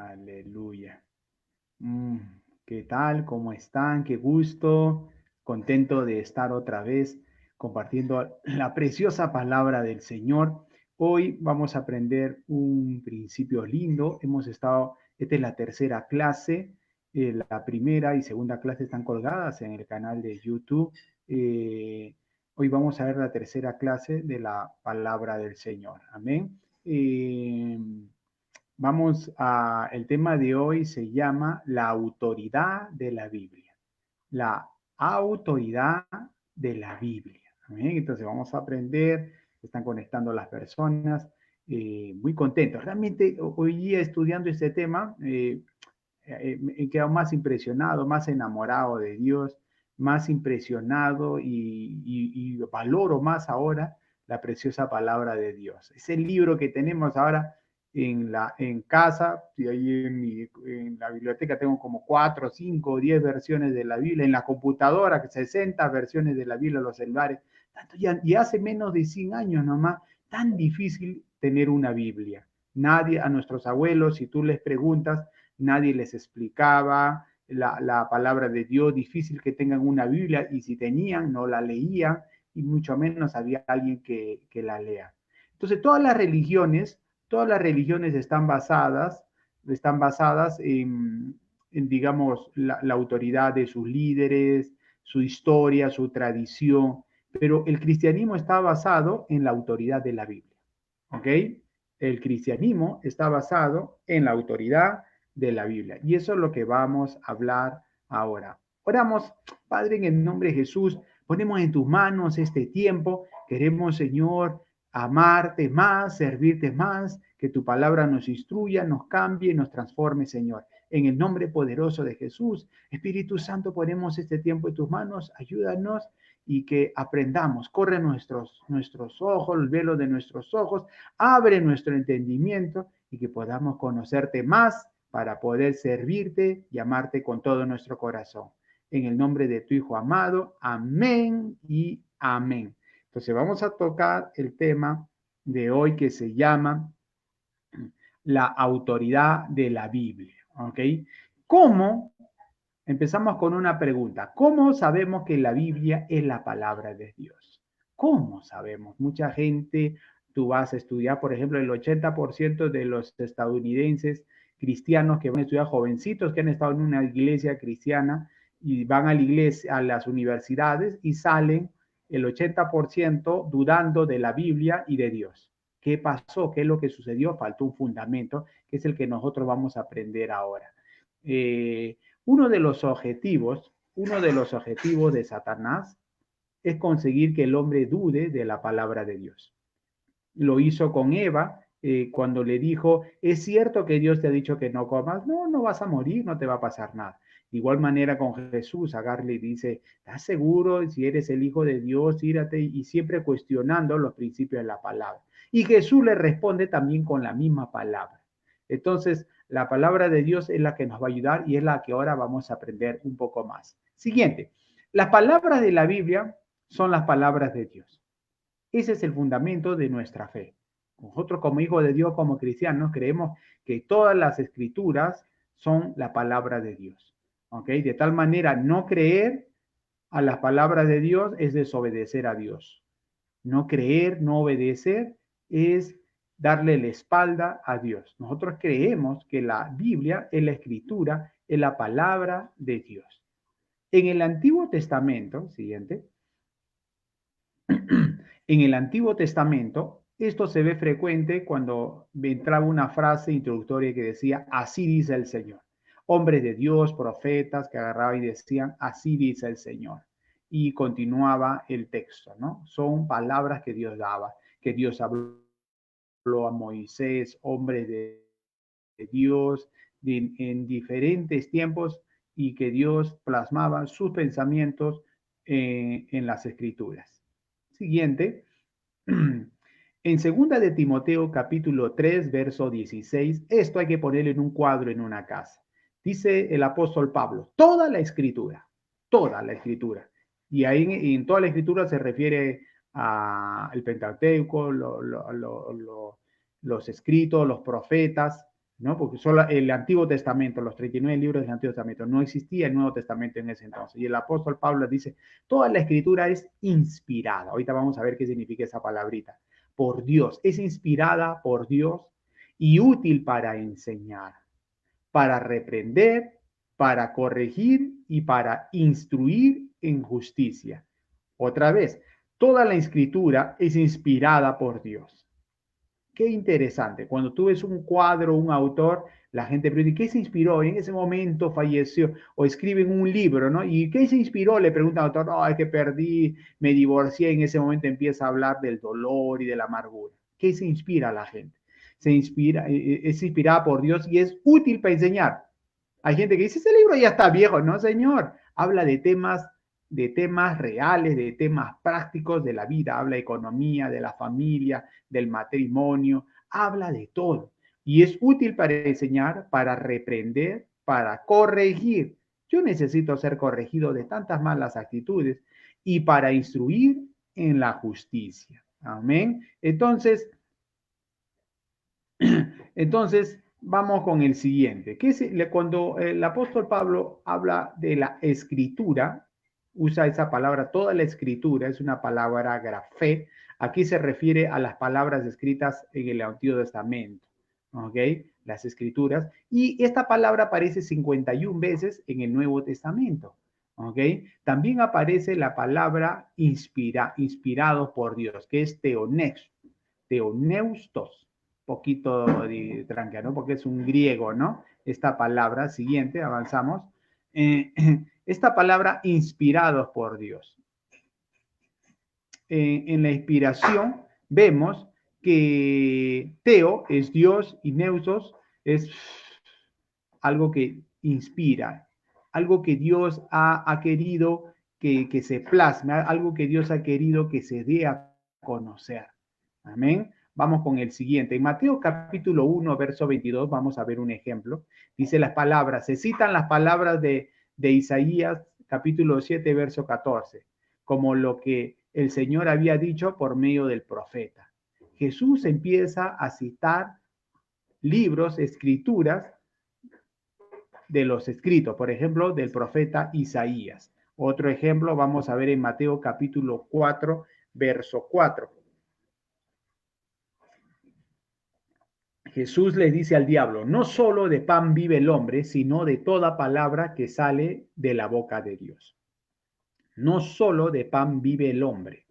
Aleluya. Mm, ¿Qué tal? ¿Cómo están? Qué gusto. Contento de estar otra vez compartiendo la preciosa palabra del Señor. Hoy vamos a aprender un principio lindo. Esta es la tercera clase. La primera y segunda clase están colgadas en el canal de YouTube. Hoy vamos a ver la tercera clase de la palabra del Señor. Amén. El tema de hoy se llama la autoridad de la Biblia. La autoridad de la Biblia. ¿Amén? Entonces vamos a aprender, están conectando las personas, muy contentos. Realmente hoy día estudiando este tema, me he quedado más impresionado, más enamorado de Dios, más impresionado y valoro más ahora la preciosa palabra de Dios. Es el libro que tenemos ahora en casa, y ahí en la biblioteca tengo como 4, 5, 10 versiones de la Biblia, en la computadora 60 versiones de la Biblia, los celulares, y hace menos de 100 años nomás, tan difícil tener una Biblia. Nadie, a nuestros abuelos, si tú les preguntas, nadie les explicaba la palabra de Dios, difícil que tengan una Biblia, y si tenían, no la leían, y mucho menos había alguien que la lea. Entonces, todas las religiones están basadas en digamos, la autoridad de sus líderes, su historia, su tradición, pero el cristianismo está basado en la autoridad de la Biblia. ¿Ok? El cristianismo está basado en la autoridad de la Biblia. Y eso es lo que vamos a hablar ahora. Oramos, Padre, en el nombre de Jesús, ponemos en tus manos este tiempo. Queremos, Señor, amarte más, servirte más, que tu palabra nos instruya, nos cambie, nos transforme, Señor. En el nombre poderoso de Jesús, Espíritu Santo, ponemos este tiempo en tus manos. Ayúdanos y que aprendamos. Corre nuestros ojos, el velo de nuestros ojos, abre nuestro entendimiento y que podamos conocerte más para poder servirte y amarte con todo nuestro corazón. En el nombre de tu Hijo amado, amén y amén. Entonces vamos a tocar el tema de hoy que se llama la autoridad de la Biblia. ¿Ok? ¿Cómo? Empezamos con una pregunta. ¿Cómo sabemos que la Biblia es la palabra de Dios? ¿Cómo sabemos? Mucha gente, tú vas a estudiar, por ejemplo, el 80% de los estadounidenses cristianos que van a estudiar, jovencitos que han estado en una iglesia cristiana y van a la iglesia, a las universidades y salen el 80% dudando de la Biblia y de Dios. ¿Qué pasó? ¿Qué es lo que sucedió? Faltó un fundamento, que es el que nosotros vamos a aprender ahora. Uno de los objetivos de Satanás es conseguir que el hombre dude de la palabra de Dios. Lo hizo con Eva cuando le dijo, ¿es cierto que Dios te ha dicho que no comas? No, no vas a morir, no te va a pasar nada. De igual manera con Jesús, Agar le dice, ¿estás seguro? Si eres el Hijo de Dios, tírate, y siempre cuestionando los principios de la palabra. Y Jesús le responde también con la misma palabra. Entonces, la palabra de Dios es la que nos va a ayudar y es la que ahora vamos a aprender un poco más. Siguiente, las palabras de la Biblia son las palabras de Dios. Ese es el fundamento de nuestra fe. Nosotros como hijos de Dios, como cristianos, creemos que todas las escrituras son la palabra de Dios. ¿Ok? De tal manera, no creer a las palabras de Dios es desobedecer a Dios. No creer, no obedecer es darle la espalda a Dios. Nosotros creemos que la Biblia es la escritura, es la palabra de Dios. En el Antiguo Testamento, siguiente, en el Antiguo Testamento, esto se ve frecuente cuando entraba una frase introductoria que decía, así dice el Señor. Hombres de Dios, profetas que agarraban y decían, así dice el Señor. Y continuaba el texto, ¿no? Son palabras que Dios daba, que Dios habló a Moisés, hombres de Dios, en diferentes tiempos, y que Dios plasmaba sus pensamientos en las escrituras. Siguiente. En segunda de Timoteo capítulo 3, verso 16, esto hay que ponerlo en un cuadro en una casa. Dice el apóstol Pablo, toda la escritura. Y ahí en toda la escritura se refiere al Pentateuco, los escritos, los profetas, ¿no? Porque solo el Antiguo Testamento, los 39 libros del Antiguo Testamento, no existía el Nuevo Testamento en ese entonces. Y el apóstol Pablo dice, toda la escritura es inspirada. Ahorita vamos a ver qué significa esa palabrita. Por Dios, es inspirada por Dios y útil para enseñar, para reprender, para corregir y para instruir en justicia. Otra vez, toda la escritura es inspirada por Dios. Qué interesante. Cuando tú ves un cuadro, un autor, la gente pregunta, ¿qué se inspiró? En ese momento falleció o escriben un libro, ¿no? ¿Y qué se inspiró? Le pregunta al autor, no, es que perdí, me divorcié. En ese momento empieza a hablar del dolor y de la amargura. ¿Qué se inspira a la gente? Se inspira, es inspirada por Dios y es útil para enseñar. Hay gente que dice, ese libro ya está viejo. No, señor. Habla de temas reales, de temas prácticos de la vida. Habla de economía, de la familia, del matrimonio. Habla de todo. Y es útil para enseñar, para reprender, para corregir. Yo necesito ser corregido de tantas malas actitudes y para instruir en la justicia. Amén. Entonces, vamos con el siguiente. Cuando el apóstol Pablo habla de la escritura, usa esa palabra, toda la escritura es una palabra grafé. Aquí se refiere a las palabras escritas en el Antiguo Testamento, ¿ok? Las escrituras. Y esta palabra aparece 51 veces en el Nuevo Testamento, ¿ok? También aparece la palabra inspirado por Dios, que es teoneustos, poquito de tranca, ¿no? Porque es un griego, ¿no? Esta palabra, siguiente, avanzamos. Eh, esta palabra inspirados por Dios. En la inspiración vemos que teo es Dios y neusos es algo que inspira, algo que Dios ha querido que se plasme, algo que Dios ha querido que se dé a conocer. Amén. Vamos con el siguiente. En Mateo capítulo 1, verso 22, vamos a ver un ejemplo. Dice las palabras, se citan las palabras de Isaías capítulo 7, verso 14, como lo que el Señor había dicho por medio del profeta. Jesús empieza a citar libros, escrituras de los escritos, por ejemplo, del profeta Isaías. Otro ejemplo vamos a ver en Mateo capítulo 4, verso 4. Jesús le dice al diablo, no solo de pan vive el hombre, sino de toda palabra que sale de la boca de Dios. No solo de pan vive el hombre,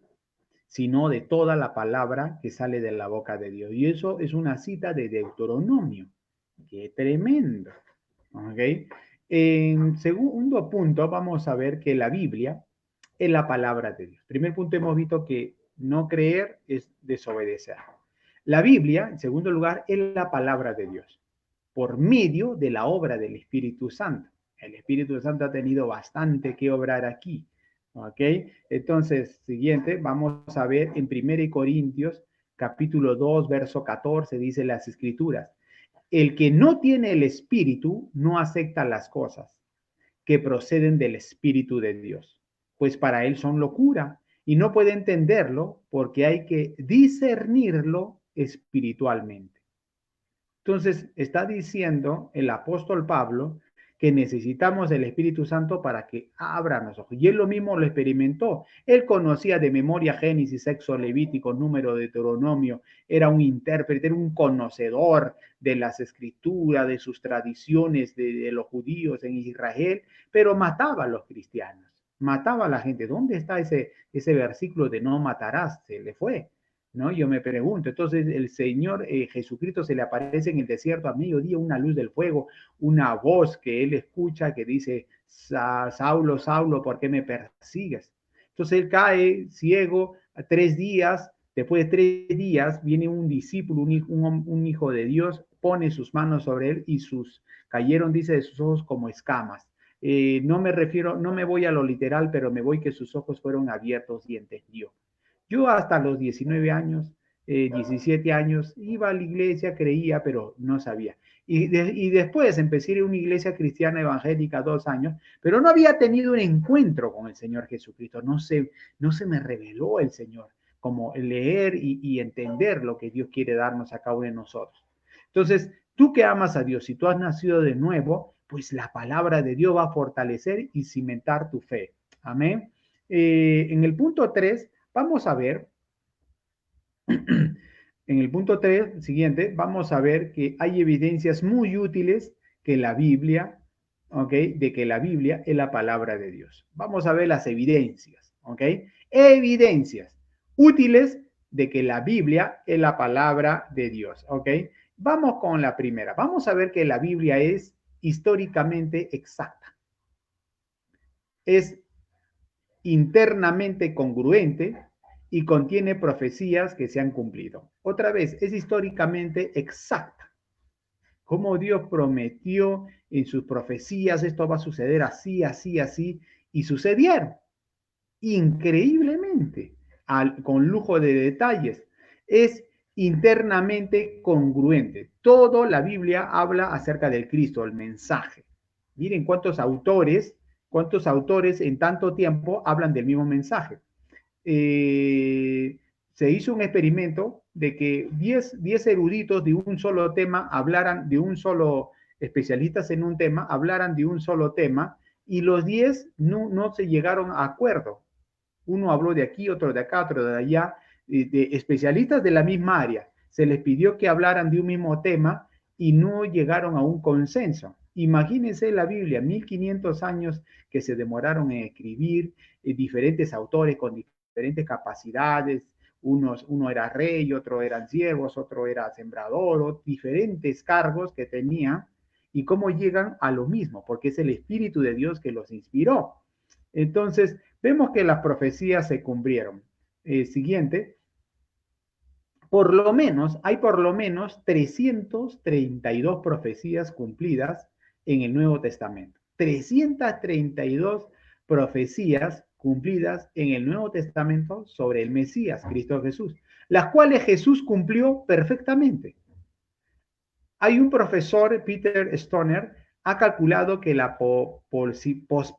sino de toda la palabra que sale de la boca de Dios. Y eso es una cita de Deuteronomio. Qué tremendo. ¿Okay? En segundo punto, vamos a ver que la Biblia es la palabra de Dios. Primer punto, hemos visto que no creer es desobedecer. La Biblia, en segundo lugar, es la palabra de Dios por medio de la obra del Espíritu Santo. El Espíritu Santo ha tenido bastante que obrar aquí. ¿Ok? Entonces, siguiente, vamos a ver en 1 Corintios capítulo 2, verso 14, dice las Escrituras. El que no tiene el Espíritu no acepta las cosas que proceden del Espíritu de Dios, pues para él son locura y no puede entenderlo porque hay que discernirlo espiritualmente. Entonces, está diciendo el apóstol Pablo que necesitamos el Espíritu Santo para que abra los ojos. Y él lo mismo lo experimentó. Él conocía de memoria Génesis, Éxodo, Levítico, Número, Deuteronomio. Era un intérprete, era un conocedor de las escrituras, de sus tradiciones de los judíos en Israel, pero mataba a los cristianos, mataba a la gente. ¿Dónde está ese versículo de no matarás? Se le fue. ¿No? Yo me pregunto, entonces el Señor Jesucristo se le aparece en el desierto a mediodía una luz del fuego, una voz que él escucha que dice, Saulo, Saulo, ¿por qué me persigues? Entonces él cae ciego 3 días, después de 3 días viene un discípulo, un hijo de Dios, pone sus manos sobre él y cayeron, dice, de sus ojos como escamas. No me refiero, no me voy a lo literal, pero me voy que sus ojos fueron abiertos y entendió. Yo hasta los 19 años, 17 años, iba a la iglesia, creía, pero no sabía. Y después empecé a ir a una iglesia cristiana evangélica 2 años, pero no había tenido un encuentro con el Señor Jesucristo. No se me reveló el Señor, como leer y entender lo que Dios quiere darnos a cada uno de nosotros. Entonces, Tú que amas a Dios, si tú has nacido de nuevo, pues la palabra de Dios va a fortalecer y cimentar tu fe. Amén. En el punto 3, vamos a ver, en el punto 3 siguiente, vamos a ver que hay evidencias muy útiles que la Biblia, ¿ok? De que la Biblia es la palabra de Dios. Vamos a ver las evidencias, ¿ok? Evidencias útiles de que la Biblia es la palabra de Dios, ¿ok? Vamos con la primera. Vamos a ver que la Biblia es históricamente exacta. Es internamente congruente y contiene profecías que se han cumplido. Otra vez, es históricamente exacta. Como Dios prometió en sus profecías, esto va a suceder así, así, así, y sucedieron increíblemente, con lujo de detalles. Es internamente congruente. Toda la Biblia habla acerca del Cristo, el mensaje. Miren cuántos autores en tanto tiempo hablan del mismo mensaje. Se hizo un experimento de que 10 eruditos de un solo tema hablaran de un solo, especialistas en un tema, hablaran de un solo tema, y los 10 no se llegaron a acuerdo. Uno habló de aquí, otro de acá, otro de allá, de especialistas de la misma área. Se les pidió que hablaran de un mismo tema y no llegaron a un consenso. Imagínense la Biblia, 1500 años que se demoraron en escribir, diferentes autores con diferentes capacidades. Uno era rey, otro eran siervos, otro era sembrador, diferentes cargos que tenía, y cómo llegan a lo mismo, porque es el Espíritu de Dios que los inspiró. Entonces, vemos que las profecías se cumplieron. Siguiente, hay por lo menos 332 profecías cumplidas en el Nuevo Testamento. 332 profecías cumplidas en el Nuevo Testamento sobre el Mesías, Cristo Jesús, las cuales Jesús cumplió perfectamente. Hay un profesor, Peter Stoner, ha calculado que la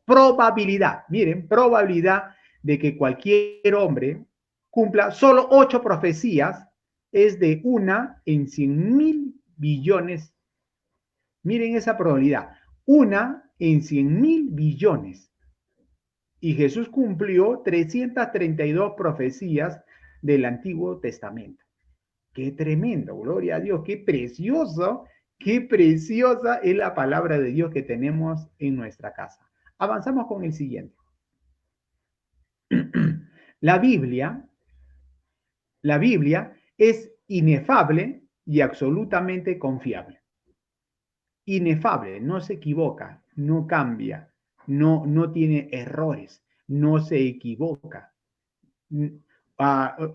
probabilidad, miren, probabilidad de que cualquier hombre cumpla solo 8 profecías es de 1 en 100.000 billones. Miren esa probabilidad, 1 en 100.000 billones. Y Jesús cumplió 332 profecías del Antiguo Testamento. Qué tremendo, gloria a Dios, qué preciosa es la palabra de Dios que tenemos en nuestra casa. Avanzamos con el siguiente. La Biblia, la Biblia es inefable y absolutamente confiable. Inefable, no se equivoca, no cambia, no tiene errores, no se equivoca.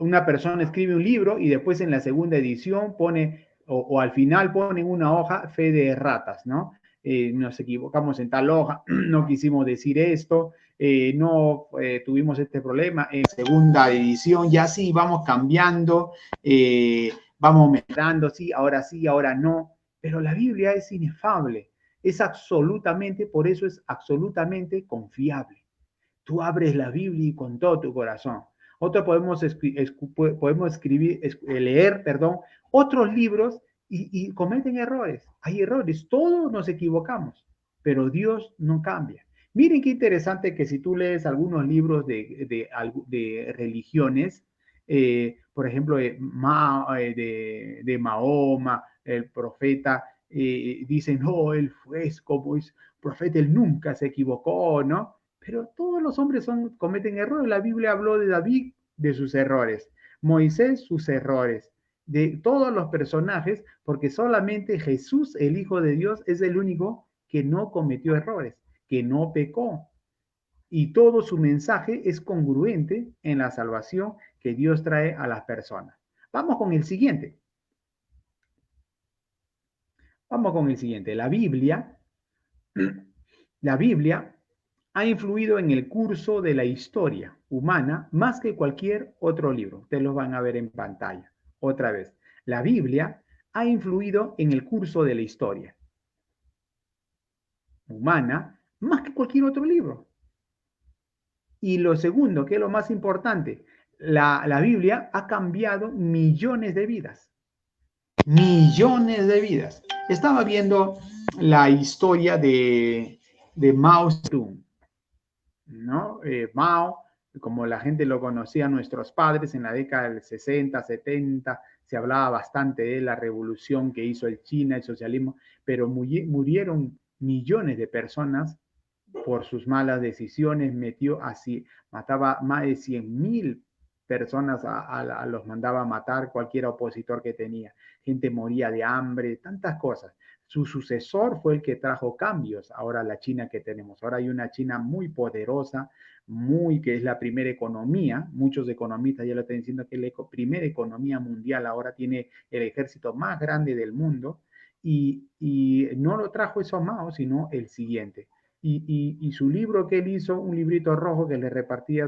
Una persona escribe un libro y después en la segunda edición pone, o al final pone en una hoja fe de erratas, ¿no? Nos equivocamos en tal hoja, no quisimos decir esto, no tuvimos este problema en segunda edición, ya sí, vamos cambiando, vamos mejorando, sí, ahora no, pero la Biblia es inefable, es absolutamente, por eso es absolutamente confiable. Tú abres la Biblia y con todo tu corazón. Otro podemos leer, otros libros y cometen errores. Hay errores, todos nos equivocamos, pero Dios no cambia. Miren qué interesante que si tú lees algunos libros de religiones, por ejemplo, de Mahoma, el profeta, dicen, no, él fue como es profeta, él nunca se equivocó, ¿no? Pero todos los hombres cometen errores. La Biblia habló de David, de sus errores, Moisés, sus errores, de todos los personajes, porque solamente Jesús, el Hijo de Dios, es el único que no cometió errores, que no pecó. Y todo su mensaje es congruente en la salvación que Dios trae a las personas. Vamos con el siguiente. Vamos con el siguiente. La Biblia ha influido en el curso de la historia humana más que cualquier otro libro. Ustedes lo van a ver en pantalla. Otra vez, la Biblia ha influido en el curso de la historia humana más que cualquier otro libro. Y lo segundo, que es lo más importante, la Biblia ha cambiado millones de vidas. millones de vidas. Estaba viendo la historia de Mao Zedong, ¿no? Mao, como la gente lo conocía, nuestros padres en la década del 60, 70, se hablaba bastante de la revolución que hizo el China, el socialismo, pero murieron millones de personas por sus malas decisiones, mataba más de 100.000 personas, los mandaba a matar cualquier opositor que tenía, gente moría de hambre, tantas cosas. Su sucesor fue el que trajo cambios, ahora la China que tenemos. Ahora hay una China muy poderosa, que es la primera economía, muchos economistas ya lo están diciendo que es la primera economía mundial, ahora tiene el ejército más grande del mundo, y no lo trajo eso a Mao, sino el siguiente. Y su libro que él hizo, un librito rojo que le repartía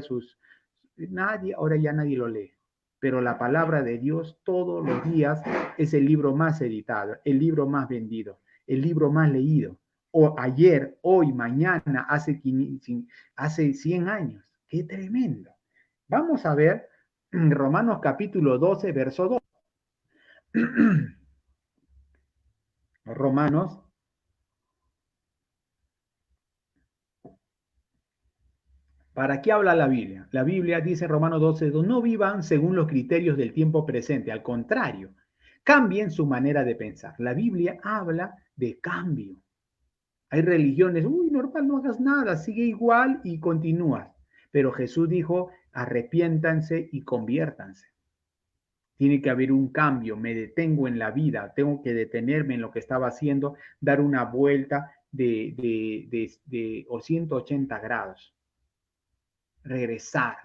ahora ya nadie lo lee. Pero la palabra de Dios todos los días es el libro más editado, el libro más vendido, el libro más leído. O ayer, hoy, mañana, hace 100 años. ¡Qué tremendo! Vamos a ver Romanos capítulo 12, verso 2. Romanos. ¿Para qué habla la Biblia? La Biblia dice en Romanos 12, no vivan según los criterios del tiempo presente, al contrario, cambien su manera de pensar. La Biblia habla de cambio. Hay religiones, normal, no hagas nada, sigue igual y continúas. Pero Jesús dijo, arrepiéntanse y conviértanse. Tiene que haber un cambio, me detengo en la vida, tengo que detenerme en lo que estaba haciendo, dar una vuelta de 180 grados. Regresar,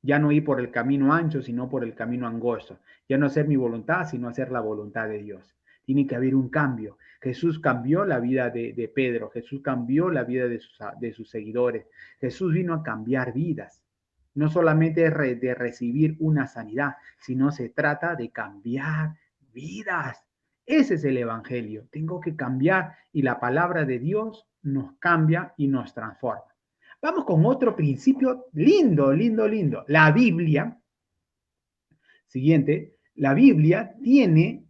ya no ir por el camino ancho, sino por el camino angosto, ya no hacer mi voluntad, sino hacer la voluntad de Dios. Tiene que haber un cambio. Jesús cambió la vida de Pedro, Jesús cambió la vida de sus seguidores, Jesús vino a cambiar vidas. No solamente de recibir una sanidad, sino se trata de cambiar vidas. Ese es el Evangelio. Tengo que cambiar y la palabra de Dios nos cambia y nos transforma. Vamos con otro principio lindo, lindo, lindo. La Biblia, siguiente, la Biblia tiene,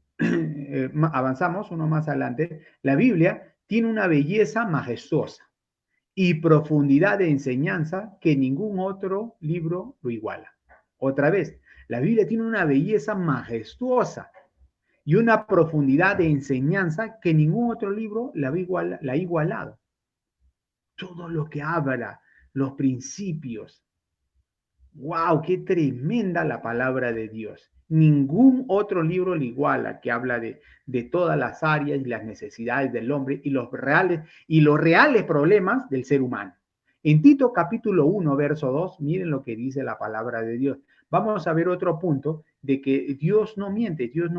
avanzamos uno más adelante, la Biblia tiene una belleza majestuosa y profundidad de enseñanza que ningún otro libro lo iguala. Otra vez, la Biblia tiene una belleza majestuosa y una profundidad de enseñanza que ningún otro libro la ha igualado. Todo lo que habla, los principios. ¡Wow! ¡Qué tremenda la palabra de Dios! Ningún otro libro le iguala, que habla de todas las áreas y las necesidades del hombre y los reales problemas del ser humano. En Tito capítulo 1, verso 2, miren lo que dice la palabra de Dios. Vamos a ver otro punto de que Dios no miente, Dios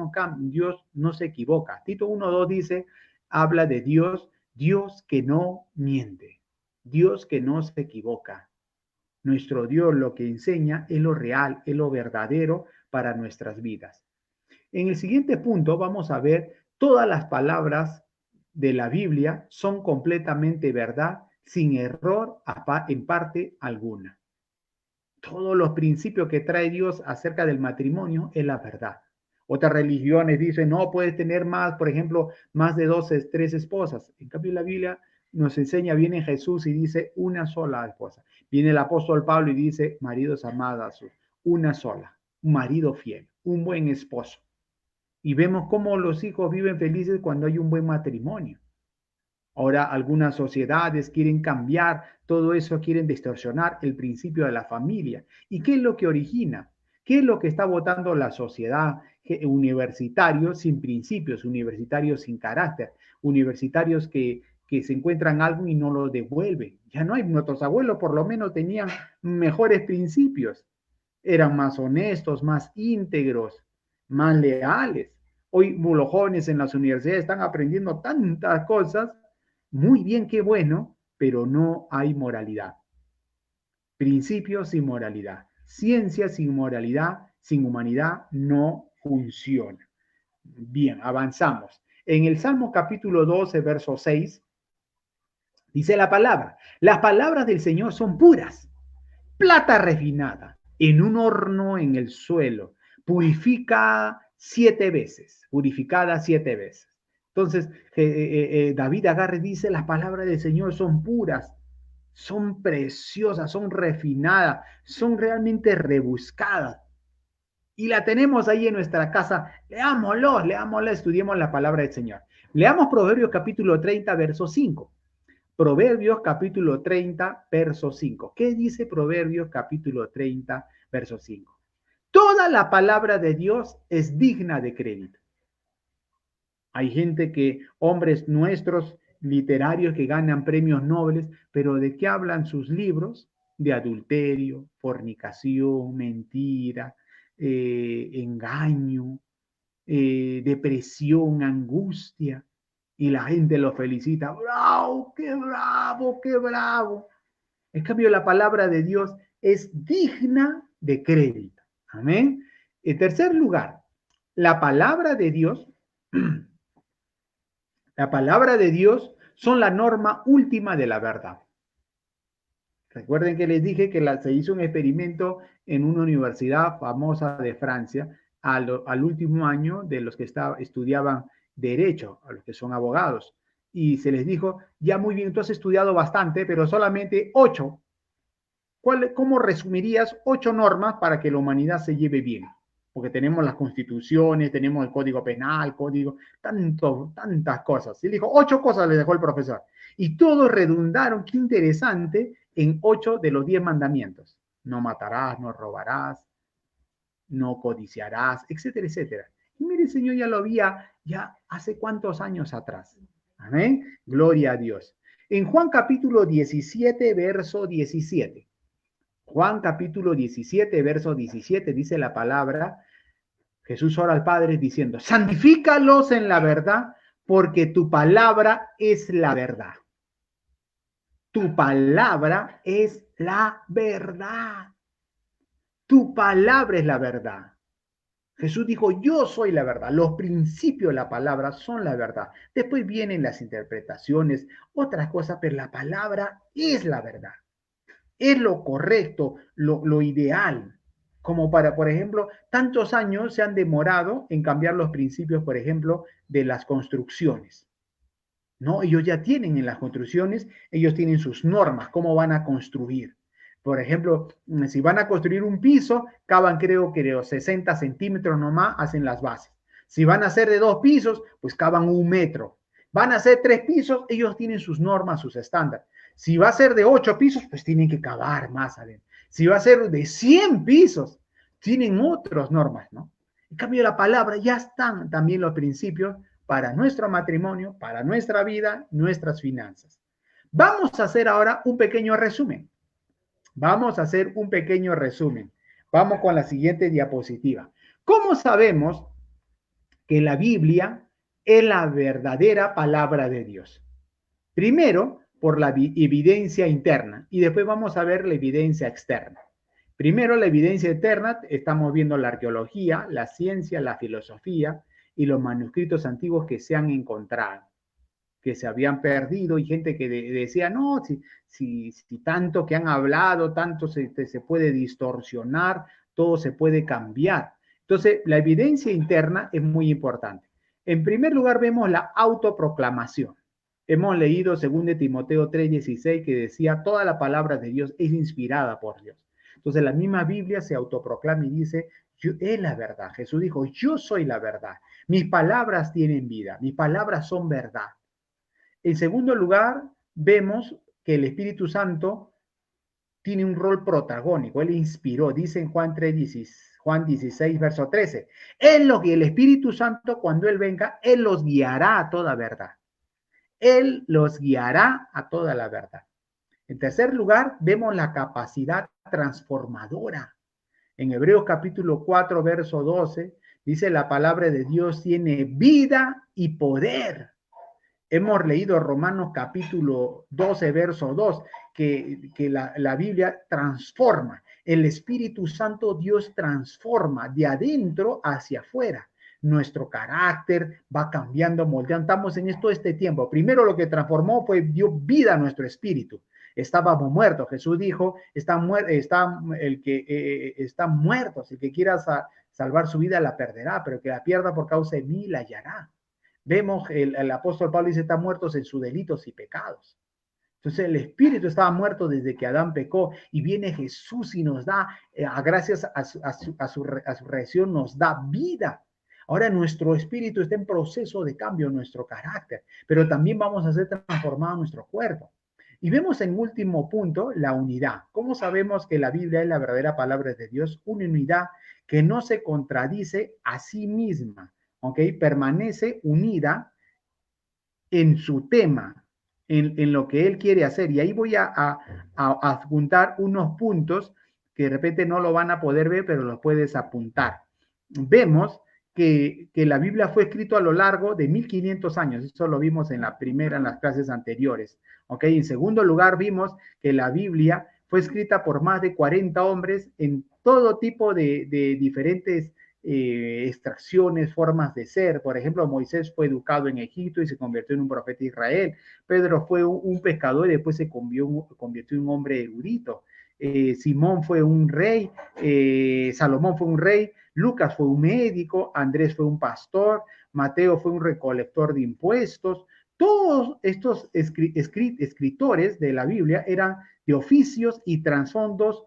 no se equivoca. Tito 1, 2 dice, habla de Dios, Dios que no miente, Dios que no se equivoca. Nuestro Dios lo que enseña es lo real, es lo verdadero para nuestras vidas. En el siguiente punto vamos a ver todas las palabras de la Biblia son completamente verdad, sin error en parte alguna. Todos los principios que trae Dios acerca del matrimonio es la verdad. Otras religiones dicen, no puedes tener más, por ejemplo, más de 3 esposas. En cambio, la Biblia nos enseña, viene Jesús y dice una sola esposa. Viene el apóstol Pablo y dice, maridos amados, una sola, un marido fiel, un buen esposo. Y vemos cómo los hijos viven felices cuando hay un buen matrimonio. Ahora algunas sociedades quieren cambiar todo eso, quieren distorsionar el principio de la familia. ¿Y qué es lo que origina? ¿Qué es lo que está votando la sociedad? Universitarios sin principios, universitarios sin carácter, universitarios que se encuentran algo y no lo devuelven. Ya no hay, nuestros abuelos por lo menos tenían mejores principios, eran más honestos, más íntegros, más leales. Hoy los jóvenes en las universidades están aprendiendo tantas cosas, muy bien, qué bueno, pero no hay moralidad. Principios sin moralidad. Ciencia sin moralidad, sin humanidad, no funciona. Bien, avanzamos. En el Salmo capítulo 12, verso 6, dice la palabra, las palabras del Señor son puras, plata refinada, en un horno en el suelo, purifica 7 veces, purificada 7 veces. Entonces, David agarra y dice, las palabras del Señor son puras, son preciosas, son refinadas, son realmente rebuscadas. Y la tenemos ahí en nuestra casa. Leámoslo, estudiemos la palabra del Señor. Leamos Proverbios capítulo 30, verso 5. Proverbios capítulo 30, verso 5. ¿Qué dice Proverbios capítulo 30, verso 5? Toda la palabra de Dios es digna de crédito. Hay gente hombres nuestros, literarios, que ganan premios Nobel, pero ¿de qué hablan sus libros? De adulterio, fornicación, mentira, engaño, depresión, angustia. Y la gente lo felicita. ¡Bravo! ¡Qué bravo! ¡Qué bravo! En cambio, la palabra de Dios es digna de crédito. Amén. En tercer lugar, la palabra de Dios La palabra de Dios son la norma última de la verdad. Recuerden que les dije que se hizo un experimento en una universidad famosa de Francia al último año de los que estudiaban derecho, a los que son abogados. Y se les dijo, ya muy bien, tú has estudiado bastante, pero solamente 8. ¿Cómo resumirías 8 normas para que la humanidad se lleve bien? Porque tenemos las constituciones, tenemos el código penal, tantas cosas. Y dijo, 8 cosas le dejó el profesor. Y todos redundaron, qué interesante, en 8 de los 10 mandamientos. No matarás, no robarás, no codiciarás, etcétera, etcétera. Y mire, el Señor ya lo había, ya hace cuántos años atrás. Amén. Gloria a Dios. En Juan capítulo 17, verso 17. Juan capítulo 17, verso 17, dice la palabra, Jesús ora al Padre diciendo, santifícalos en la verdad, porque tu palabra es la verdad. Tu palabra es la verdad. Tu palabra es la verdad. Jesús dijo, yo soy la verdad. Los principios de la palabra son la verdad. Después vienen las interpretaciones, otras cosas, pero la palabra es la verdad. Es lo correcto, lo ideal. Como por ejemplo, tantos años se han demorado en cambiar los principios, por ejemplo, de las construcciones. ¿No? Ellos ya tienen en las construcciones, ellos tienen sus normas, cómo van a construir. Por ejemplo, si van a construir un piso, cavan creo que 60 centímetros nomás, hacen las bases. Si van a hacer de 2 pisos, pues cavan 1 metro. Van a hacer 3 pisos, ellos tienen sus normas, sus estándares. Si va a ser de 8 pisos, pues tienen que cavar más adentro. Si va a ser de 100 pisos, tienen otras normas, ¿no? En cambio, la palabra ya están también los principios para nuestro matrimonio, para nuestra vida, nuestras finanzas. Vamos a hacer ahora un pequeño resumen. Vamos a hacer un pequeño resumen. Vamos con la siguiente diapositiva. ¿Cómo sabemos que la Biblia es la verdadera palabra de Dios? Primero, por la evidencia interna y después vamos a ver la evidencia externa. Primero, la evidencia interna, estamos viendo la arqueología, la ciencia, la filosofía y los manuscritos antiguos que se han encontrado, que se habían perdido, y gente que decía, no, si tanto que han hablado, tanto se puede distorsionar, todo se puede cambiar. Entonces, la evidencia interna es muy importante. En primer lugar, vemos la autoproclamación. Hemos leído 2 Timoteo 3:16 que decía, toda la palabra de Dios es inspirada por Dios. Entonces, la misma Biblia se autoproclama y dice, yo es la verdad. Jesús dijo, yo soy la verdad. Mis palabras tienen vida, mis palabras son verdad. En segundo lugar, vemos que el Espíritu Santo tiene un rol protagónico. Él inspiró, dice en Juan 16, verso 13. El Espíritu Santo, cuando Él venga, Él los guiará a toda verdad. Él los guiará a toda la verdad. En tercer lugar, vemos la capacidad transformadora. En Hebreos capítulo 4, verso 12, dice la palabra de Dios tiene vida y poder. Hemos leído Romanos capítulo 12, verso 2, que la Biblia transforma. El Espíritu Santo, Dios transforma de adentro hacia afuera. Nuestro carácter va cambiando, moldeando. Estamos en este tiempo. Primero lo que transformó fue dio vida a nuestro espíritu. estábamos muertos. Jesús dijo, están muertos, el que quiera salvar su vida la perderá, pero que la pierda por causa de mí la hallará. Vemos, el apóstol Pablo dice, están muertos en sus delitos y pecados. Entonces el espíritu estaba muerto desde que Adán pecó y viene Jesús y nos da, gracias a su resurrección, nos da vida. Ahora nuestro espíritu está en proceso de cambio, nuestro carácter, pero también vamos a ser transformados nuestro cuerpo. Y vemos en último punto la unidad. ¿Cómo sabemos que la Biblia es la verdadera palabra de Dios? Una unidad que no se contradice a sí misma, ¿ok? Permanece unida en su tema, en lo que él quiere hacer. Y ahí voy a adjuntar unos puntos que de repente no lo van a poder ver, pero los puedes apuntar. Vemos que la Biblia fue escrita a lo largo de 1500 años. Eso lo vimos en las clases anteriores. ¿Ok? En segundo lugar, vimos que la Biblia fue escrita por más de 40 hombres en todo tipo de diferentes extracciones, formas de ser. Por ejemplo, Moisés fue educado en Egipto y se convirtió en un profeta de Israel. Pedro fue un pescador y después se convirtió en un hombre erudito. Simón fue un rey, Salomón fue un rey, Lucas fue un médico, Andrés fue un pastor, Mateo fue un recolector de impuestos. Todos estos escritores de la Biblia eran de oficios y trasfondos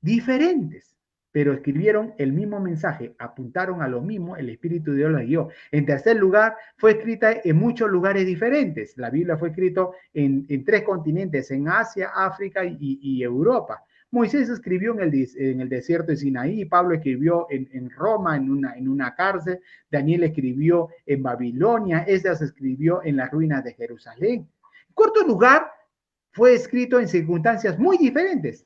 diferentes, pero escribieron el mismo mensaje, apuntaron a lo mismo, el Espíritu de Dios los guió. En tercer lugar, fue escrita en muchos lugares diferentes. La Biblia fue escrita en 3 continentes, en Asia, África y Europa. Moisés escribió en el desierto de Sinaí, Pablo escribió en Roma, en una cárcel, Daniel escribió en Babilonia, Esdras escribió en las ruinas de Jerusalén. En cuarto lugar, fue escrito en circunstancias muy diferentes.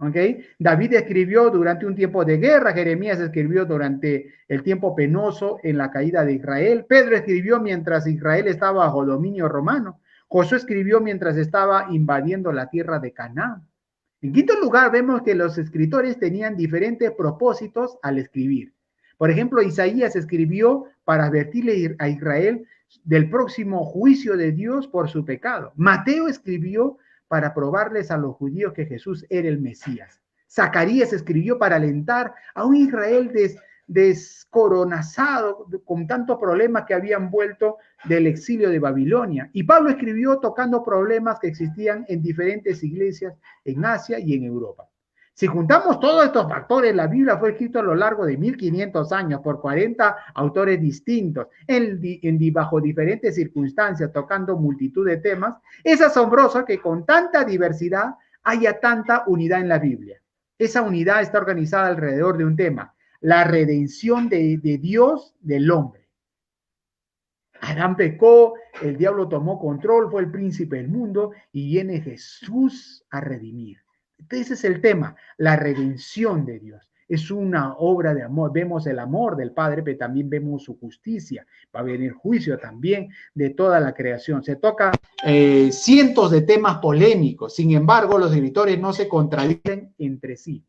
¿Okay? David escribió durante un tiempo de guerra, Jeremías escribió durante el tiempo penoso en la caída de Israel, Pedro escribió mientras Israel estaba bajo dominio romano, Josué escribió mientras estaba invadiendo la tierra de Canaán. En quinto lugar, vemos que los escritores tenían diferentes propósitos al escribir. Por ejemplo, Isaías escribió para advertirle a Israel del próximo juicio de Dios por su pecado. Mateo escribió para probarles a los judíos que Jesús era el Mesías. Zacarías escribió para alentar a un Israel descoronazado con tantos problemas que habían vuelto del exilio de Babilonia. Y Pablo escribió tocando problemas que existían en diferentes iglesias en Asia y en Europa. Si juntamos todos estos factores, la Biblia fue escrita a lo largo de 1500 años por 40 autores distintos, bajo diferentes circunstancias, tocando multitud de temas. Es asombroso que con tanta diversidad haya tanta unidad en la Biblia. Esa unidad está organizada alrededor de un tema, la redención de Dios del hombre. Adán pecó, el diablo tomó control, fue el príncipe del mundo y viene Jesús a redimir. Ese es el tema, la redención de Dios. Es una obra de amor. Vemos el amor del Padre, pero también vemos su justicia. Va a venir juicio también de toda la creación. Se toca cientos de temas polémicos. Sin embargo, los escritores no se contradicen entre sí.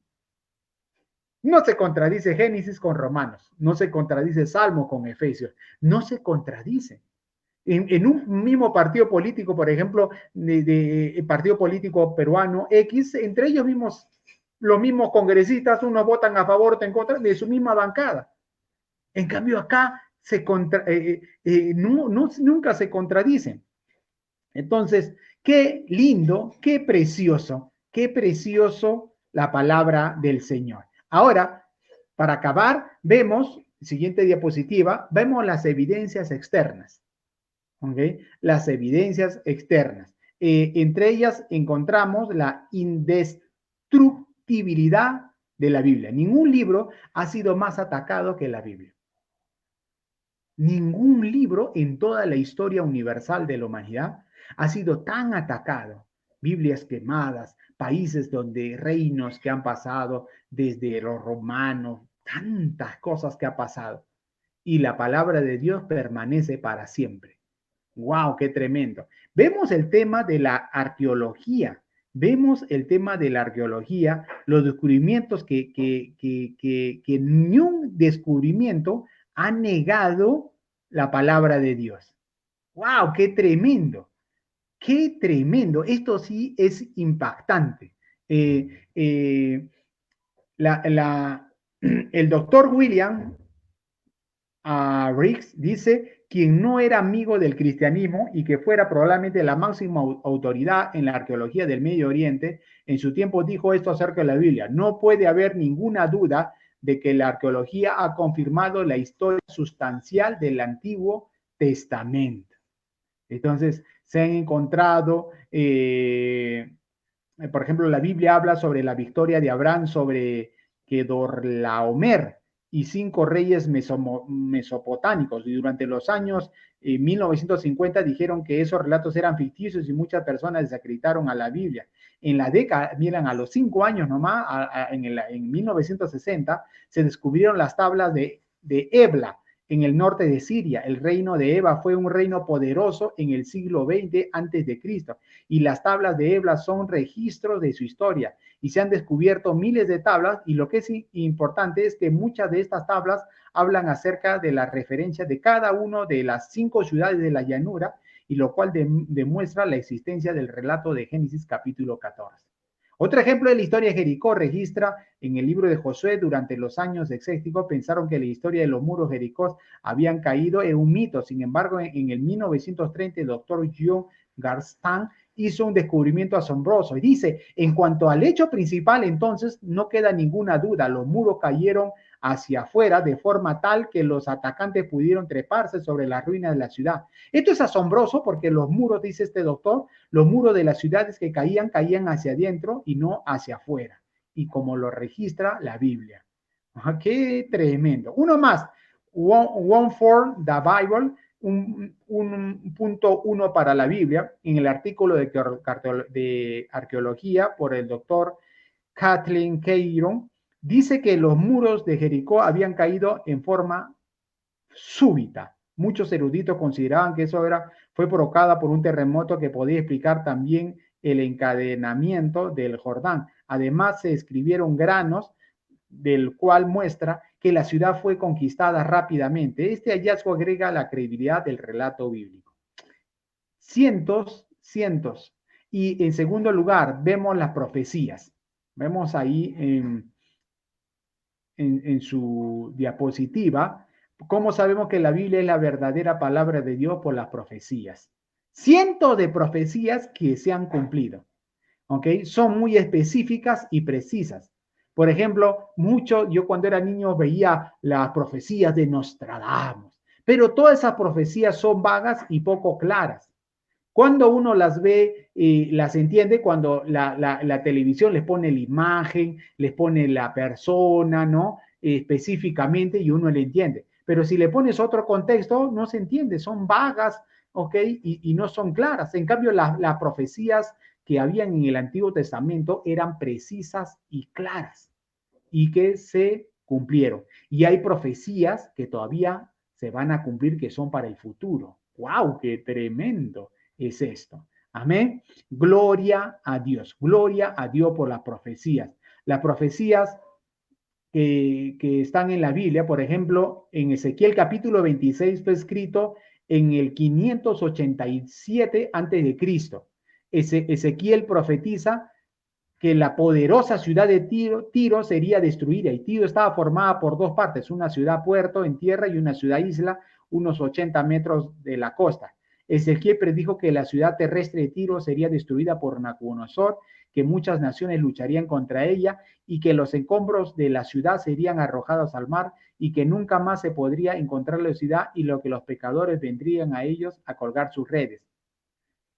No se contradice Génesis con Romanos. No se contradice Salmo con Efesios. No se contradicen. En un mismo partido político, por ejemplo, de partido político peruano X, entre ellos mismos, los mismos congresistas, unos votan a favor, otros en contra de su misma bancada. En cambio, acá nunca se contradicen. Entonces, qué lindo, qué precioso la palabra del Señor. Ahora, para acabar, vemos, siguiente diapositiva, vemos las evidencias externas. ¿Okay? Las evidencias externas. Entre ellas encontramos la indestructibilidad de la Biblia. Ningún libro ha sido más atacado que la Biblia. Ningún libro en toda la historia universal de la humanidad ha sido tan atacado. Biblias quemadas, países donde reinos que han pasado desde los romanos, tantas cosas que ha pasado. Y la palabra de Dios permanece para siempre. ¡Wow! ¡Qué tremendo! Vemos el tema de la arqueología. Vemos el tema de la arqueología, los descubrimientos que ni un descubrimiento ha negado la palabra de Dios. ¡Wow! ¡Qué tremendo! Qué tremendo. Esto sí es impactante. Eh, eh, la, la, el doctor William Riggs dice quien no era amigo del cristianismo y que fuera probablemente la máxima autoridad en la arqueología del Medio Oriente, en su tiempo dijo esto acerca de la Biblia. No puede haber ninguna duda de que la arqueología ha confirmado la historia sustancial del Antiguo Testamento. Entonces, se han encontrado, por ejemplo, la Biblia habla sobre la victoria de Abraham sobre Kedorlaomer y 5 reyes mesopotámicos. Y durante los años 1950 dijeron que esos relatos eran ficticios y muchas personas desacreditaron a la Biblia. En la década, miren, a los 5 años nomás, en 1960, se descubrieron las tablas de Ebla, en el norte de Siria. El reino de Eba fue un reino poderoso en el siglo XX antes de Cristo, y las tablas de Ebla son registros de su historia, y se han descubierto miles de tablas, y lo que es importante es que muchas de estas tablas hablan acerca de la referencia de cada una de las 5 ciudades de la llanura, y lo cual demuestra la existencia del relato de Génesis capítulo 14. Otro ejemplo de la historia de Jericó registra en el libro de Josué. Durante los años exégeticos pensaron que la historia de los muros de Jericó habían caído en un mito. Sin embargo, en el 1930 el doctor John Garstan hizo un descubrimiento asombroso y dice, en cuanto al hecho principal, entonces no queda ninguna duda, los muros cayeron hacia afuera de forma tal que los atacantes pudieron treparse sobre las ruinas de la ciudad. Esto es asombroso porque los muros, dice este doctor, los muros de las ciudades que caían hacia adentro y no hacia afuera, y como lo registra la Biblia. ¡Qué tremendo! Uno más, One for the Bible, un punto uno para la Biblia, en el artículo de arqueología por el doctor Kathleen Keiron, dice que los muros de Jericó habían caído en forma súbita. Muchos eruditos consideraban que eso fue provocada por un terremoto que podía explicar también el encadenamiento del Jordán. Además, se escribieron granos, del cual muestra que la ciudad fue conquistada rápidamente. Este hallazgo agrega la credibilidad del relato bíblico. Cientos. Y en segundo lugar, vemos las profecías. Vemos ahí en su diapositiva cómo sabemos que la Biblia es la verdadera palabra de Dios por las profecías. Cientos de profecías que se han cumplido. ¿Ok? Son muy específicas y precisas. Por ejemplo, yo cuando era niño veía las profecías de Nostradamus, pero todas esas profecías son vagas y poco claras. Cuando uno las ve, las entiende cuando la televisión les pone la imagen, les pone la persona, ¿no? Específicamente y uno le entiende. Pero si le pones otro contexto, no se entiende, son vagas, ¿ok? Y no son claras. En cambio, las profecías que habían en el Antiguo Testamento eran precisas y claras y que se cumplieron. Y hay profecías que todavía se van a cumplir que son para el futuro. ¡Wow! ¡Qué tremendo es esto! Amén. Gloria a Dios. Gloria a Dios por las profecías. Las profecías que están en la Biblia, por ejemplo, en Ezequiel capítulo 26 fue escrito en el 587 antes de Cristo. Ezequiel profetiza que la poderosa ciudad de Tiro sería destruida, y Tiro estaba formada por dos partes, una ciudad puerto en tierra y una ciudad isla, unos 80 metros de la costa. Ezequiel predijo que la ciudad terrestre de Tiro sería destruida por Nabucodonosor, que muchas naciones lucharían contra ella y que los escombros de la ciudad serían arrojados al mar y que nunca más se podría encontrar la ciudad y lo que los pecadores vendrían a ellos a colgar sus redes.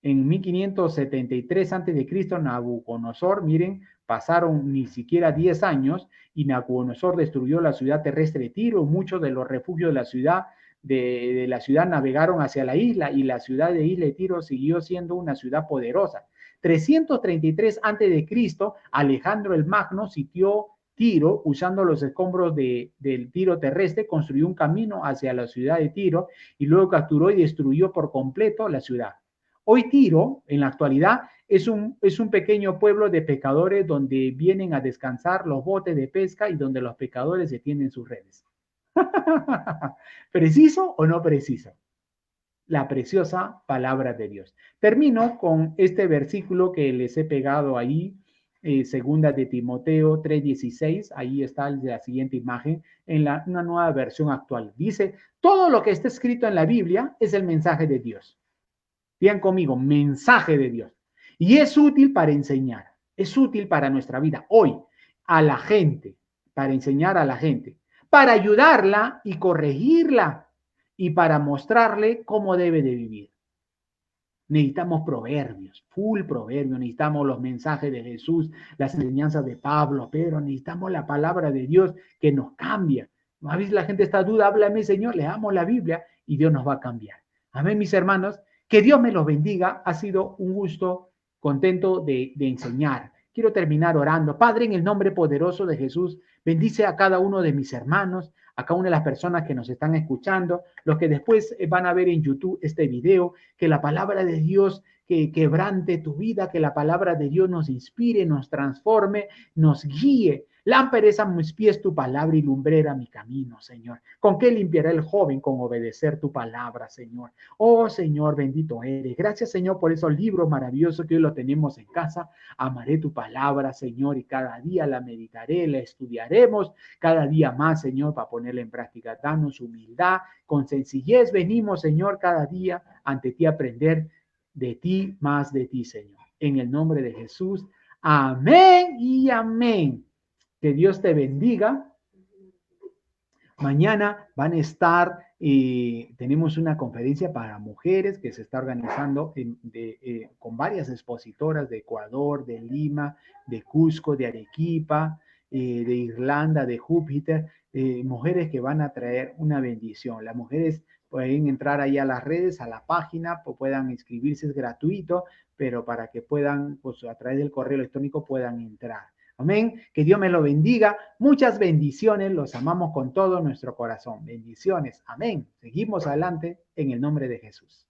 En 1573 a.C., Nabucodonosor, miren, pasaron ni siquiera 10 años y Nabucodonosor destruyó la ciudad terrestre de Tiro. Muchos de los refugios de la ciudad navegaron hacia la isla y la ciudad de Isla de Tiro siguió siendo una ciudad poderosa. 333 a.C., Alejandro el Magno sitió Tiro usando los escombros del Tiro terrestre, construyó un camino hacia la ciudad de Tiro y luego capturó y destruyó por completo la ciudad. Hoy Tiro, en la actualidad, es un pequeño pueblo de pescadores donde vienen a descansar los botes de pesca y donde los pescadores se tienden sus redes. ¿Preciso o no preciso? la preciosa palabra de Dios. Termino con este versículo que les he pegado ahí, segunda de Timoteo 3:16, ahí está la siguiente imagen, en una nueva versión actual. Dice, todo lo que está escrito en la Biblia es el mensaje de Dios. Vean conmigo, mensaje de Dios. Y es útil para enseñar, es útil para nuestra vida hoy, a la gente, para enseñar a la gente, para ayudarla y corregirla y para mostrarle cómo debe de vivir. Necesitamos proverbios, full proverbios, necesitamos los mensajes de Jesús, las enseñanzas de Pablo, Pedro, necesitamos la palabra de Dios que nos cambia. A veces la gente está duda, háblame Señor, leamos la Biblia y Dios nos va a cambiar. Amén, mis hermanos, que Dios me los bendiga, ha sido un gusto, contento de enseñar. Quiero terminar orando. Padre, en el nombre poderoso de Jesús, bendice a cada uno de mis hermanos, a cada una de las personas que nos están escuchando, los que después van a ver en YouTube este video, que la palabra de Dios que quebrante tu vida, que la palabra de Dios nos inspire, nos transforme, nos guíe. Lámpara es a mis pies tu palabra y lumbrera mi camino, Señor. ¿Con qué limpiará el joven? Con obedecer tu palabra, Señor. Oh, Señor, bendito eres. Gracias, Señor, por esos libros maravillosos que hoy los tenemos en casa. Amaré tu palabra, Señor, y cada día la meditaré, la estudiaremos cada día más, Señor, para ponerla en práctica. Danos humildad, con sencillez venimos, Señor, cada día ante ti a aprender de ti, más de ti, Señor. En el nombre de Jesús. Amén y amén. Que Dios te bendiga. Mañana van a estar, tenemos una conferencia para mujeres que se está organizando con varias expositoras de Ecuador, de Lima, de Cusco, de Arequipa, de Irlanda, de Júpiter, mujeres que van a traer una bendición. Las mujeres pueden entrar ahí a las redes, a la página, puedan inscribirse, es gratuito, pero para que puedan, pues a través del correo electrónico puedan entrar. Amén. Que Dios me lo bendiga. Muchas bendiciones. Los amamos con todo nuestro corazón. Bendiciones. Amén. Seguimos adelante en el nombre de Jesús.